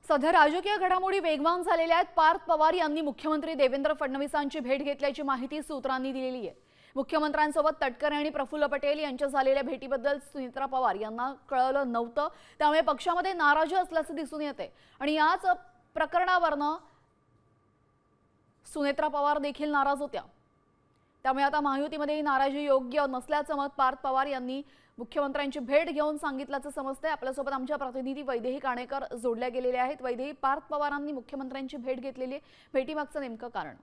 सध्या राजकीय घडामोडी वेगवान झालेल्या आहेत। पार्थ पवार यांनी मुख्यमंत्री देवेंद्र फडणवीसांची भेट घेतल्याची माहिती सूत्रांनी दिलेली आहे। मुख्यमंत्र्यांसोबत तटकरे आणि प्रफुल्ल पटेल यांच्या झालेल्या भेटीबद्दल सुनेत्रा पवार यांना कळलं नव्हतं, त्यामुळे पक्षामध्ये नाराजी असल्याचं दिसून येते आणि याच प्रकरणावरून सुनेत्रा पवार देखील नाराज होत्या। त्यामुळे आता महायुतीमध्ये नाराजी योग्य नसल्याचं मत पार्थ पवार यांनी मुख्यमंत्र्यांची भेट घेऊन सांगितल्याचं समजतंय। आपल्यासोबत आमच्या प्रतिनिधी वैदेही काणेकर जोडल्या गेलेले आहेत। वैदेही, पार्थ पवारांनी मुख्यमंत्र्यांची भेट घेतलेली, भेटीमागचं नेमकं कारण?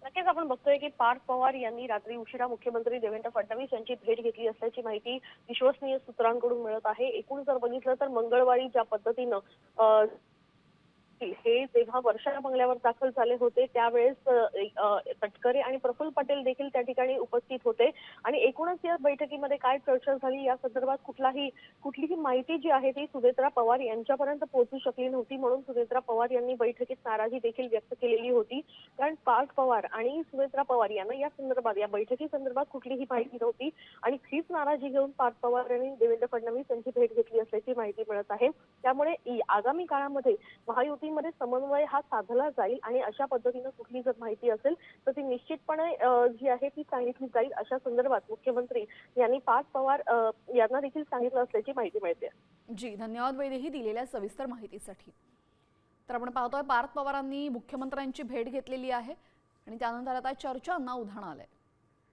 नक्कीच आपण बघतोय की पार्थ पवार यांनी रात्री उशिरा मुख्यमंत्री देवेंद्र फडणवीस यांची भेट घेतली असल्याची माहिती विश्वसनीय सूत्रांकडून मिळत आहे। एकूण जर बघितलं तर मंगळवारी ज्या पद्धतीनं हे जेव्हा वर्षा बंगल्यावर दाखल झाले होते त्यावेळेस तटकरे आणि प्रफुल्ल पटेल देखील त्या ठिकाणी उपस्थित होते आणि एकूणच या बैठकीमध्ये काय चर्चा झाली या संदर्भात कुठलीही माहिती जी आहे ती सुनेत्रा पवार यांच्यापर्यंत पोहोचू शकली नव्हती। म्हणून सुनेत्रा पवार यांनी बैठकीत नाराजी देखील व्यक्त केलेली होती, कारण पार्थ पवार आणि सुनेत्रा पवार यांना या संदर्भात या बैठकी संदर्भात कुठलीही माहिती नव्हती आणि हीच नाराजी घेऊन पार्थ पवार यांनी देवेंद्र फडणवीस यांची भेट घेतली असल्याची माहिती मिळत आहे। त्यामुळे आगामी काळामध्ये महायुती मध्ये समन्वय हा साधला जाईल आणि अशा पद्धतीने कुठली जर माहिती असेल तर ती निश्चितपणे जी आहे ती सांगितली जाईल अशा संदर्भात मुख्यमंत्री यांनी पार्थ पवार यांना देखील सांगितलं असल्याची माहिती मिळते। जी, धन्यवाद वैदेही दिलेल्या सविस्तर माहितीसाठी। तर आपण पाहतोय पार्थ पवारांनी मुख्यमंत्र्यांची भेट घेतलेली आहे आणि त्यानंतर आता चर्चांना उधाण आलंय।